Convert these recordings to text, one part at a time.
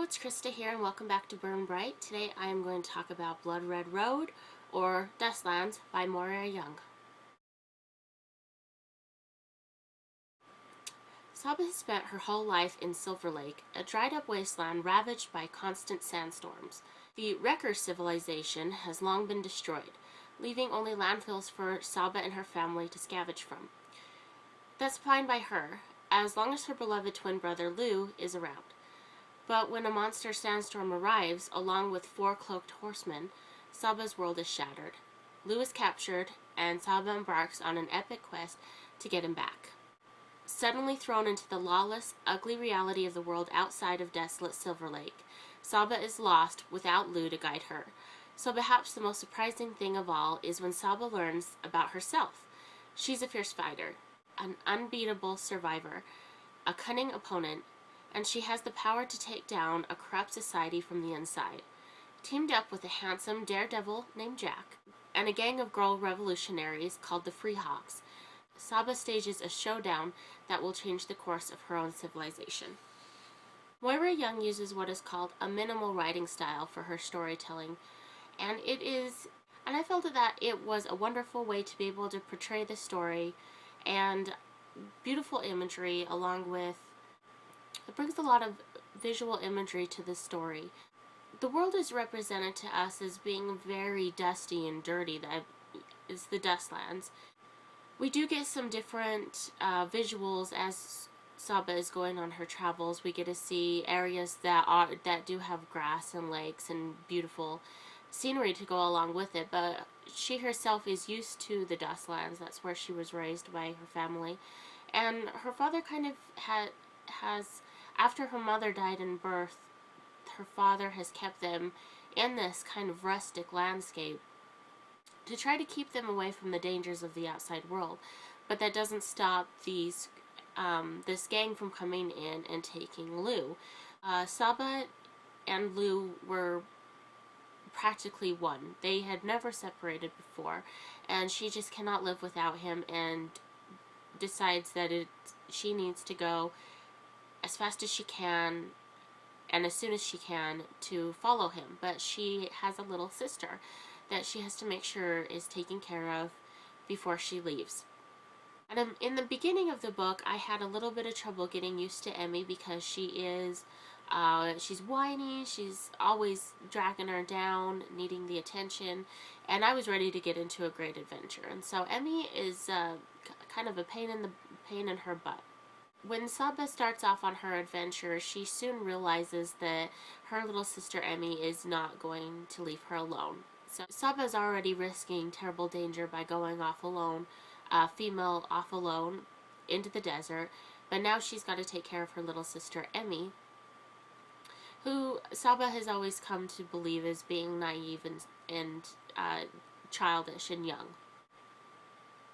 it's Krista here and welcome back to Burn Bright. Today I am going to talk about Blood Red Road, or Dustlands, by Moira Young. Saba has spent her whole life in Silver Lake, a dried-up wasteland ravaged by constant sandstorms. The Wrecker civilization has long been destroyed, leaving only landfills for Saba and her family to scavenge from. That's fine by her, as long as her beloved twin brother Lou is around. But when a monster sandstorm arrives, along with 4 cloaked horsemen, Saba's world is shattered. Lou is captured, and Saba embarks on an epic quest to get him back. Suddenly thrown into the lawless, ugly reality of the world outside of desolate Silver Lake, Saba is lost without Lou to guide her. So perhaps the most surprising thing of all is when Saba learns about herself. She's a fierce fighter, an unbeatable survivor, a cunning opponent, and she has the power to take down a corrupt society from the inside. Teamed up with a handsome daredevil named Jack and a gang of girl revolutionaries called the Freehawks, Saba stages a showdown that will change the course of her own civilization. Moira Young uses what is called a minimal writing style for her storytelling, and I felt that it was a wonderful way to be able to portray the story and beautiful imagery along with it brings a lot of visual imagery to the story. The world is represented to us as being very dusty and dirty. That is the Dustlands. We do get some different visuals as Saba is going on her travels. We get to see areas that do have grass and lakes and beautiful scenery to go along with it. But she herself is used to the Dustlands. That's where she was raised by her family, and her father kind of has. After her mother died in birth, her father has kept them in this kind of rustic landscape to try to keep them away from the dangers of the outside world. But that doesn't stop this gang from coming in and taking Lou. Saba and Lou were practically one. They had never separated before, and she just cannot live without him and decides that she needs to go as fast as she can and as soon as she can to follow him. But she has a little sister that she has to make sure is taken care of before she leaves. And in the beginning of the book, I had a little bit of trouble getting used to Emmy because she's whiny, she's always dragging her down, needing the attention, and I was ready to get into a great adventure. And so Emmy is kind of a pain in her butt. When Saba starts off on her adventure, she soon realizes that her little sister Emmy is not going to leave her alone. So Saba is already risking terrible danger by going off alone, female off alone, into the desert, but now she's got to take care of her little sister Emmy, who Saba has always come to believe as being naive and childish and young.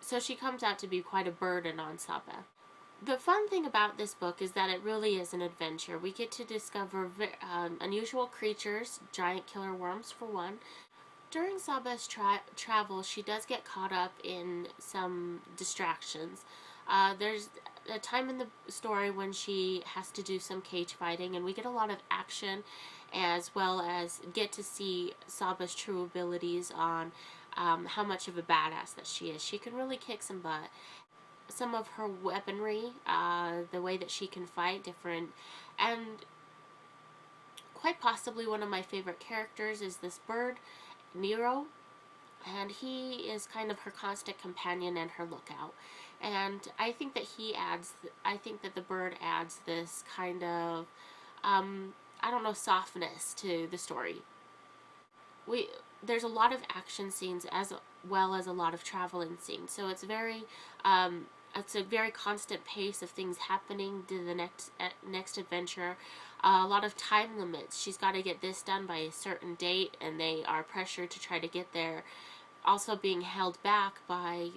So she comes out to be quite a burden on Saba. The fun thing about this book is that it really is an adventure. We get to discover unusual creatures, giant killer worms for one. During Saba's travel, she does get caught up in some distractions. There's a time in the story when she has to do some cage fighting, and we get a lot of action as well as get to see Saba's true abilities on how much of a badass that she is. She can really kick some butt. Some of her weaponry, the way that she can fight different, and quite possibly one of my favorite characters is this bird, Nero, and he is kind of her constant companion and her lookout. And I think that the bird adds this kind of, softness to the story. There's a lot of action scenes as well as a lot of traveling scenes, so it's a very constant pace of things happening to the next adventure. A lot of time limits. She's got to get this done by a certain date, and they are pressured to try to get there. Also being held back by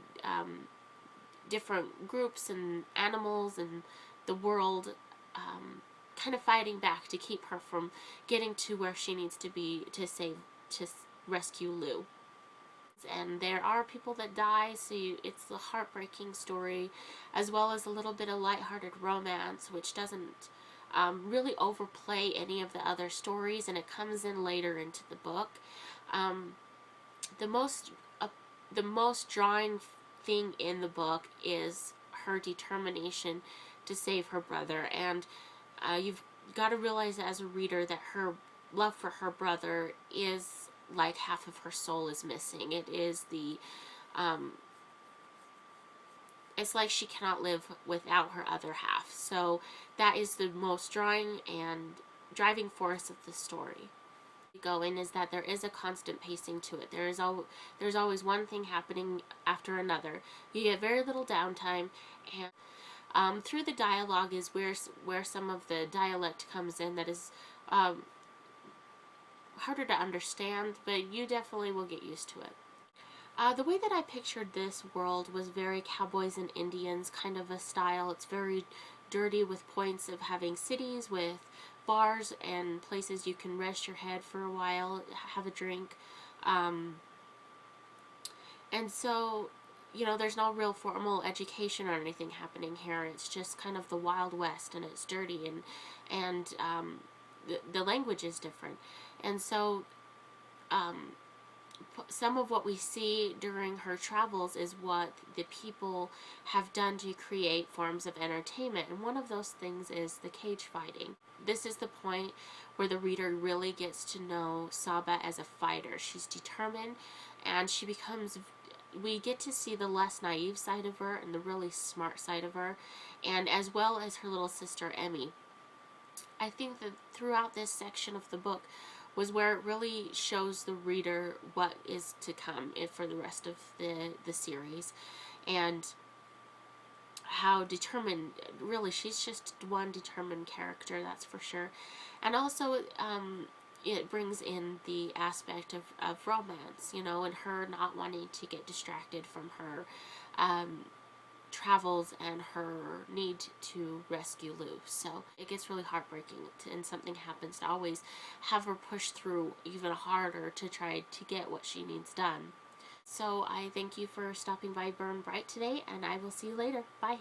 different groups and animals and the world kind of fighting back to keep her from getting to where she needs to be to rescue Lou. And there are people that die, so it's a heartbreaking story, as well as a little bit of lighthearted romance, which doesn't really overplay any of the other stories, and it comes in later into the book. Um, the most the most drawing thing in the book is her determination to save her brother, and you've got to realize as a reader that her love for her brother is like half of her soul is missing. It is the it's like she cannot live without her other half. So that is the most drawing and driving force of the story going, is that there is a constant pacing to it. There's always one thing happening after another. You get very little downtime, and through the dialogue is where some of the dialect comes in that is harder to understand, but you definitely will get used to it. The way that I pictured this world was very cowboys and Indians kind of a style. It's very dirty, with points of having cities with bars and places you can rest your head for a while, have a drink. And so, you know, there's no real formal education or anything happening here. It's just kind of the Wild West, and it's dirty, and the language is different. And so some of what we see during her travels is what the people have done to create forms of entertainment, and one of those things is the cage fighting. This is the point where the reader really gets to know Saba as a fighter. She's determined, and we get to see the less naive side of her and the really smart side of her, and as well as her little sister Emmy. I think that throughout this section of the book was where it really shows the reader what is to come for the rest of the series, and how determined, really, she's just one determined character, that's for sure. And also it brings in the aspect of romance, you know, and her not wanting to get distracted from her travels and her need to rescue Lou. So it gets really heartbreaking, and something happens to always have her push through even harder to try to get what she needs done. So I thank you for stopping by Burn Bright today, and I will see you later. Bye.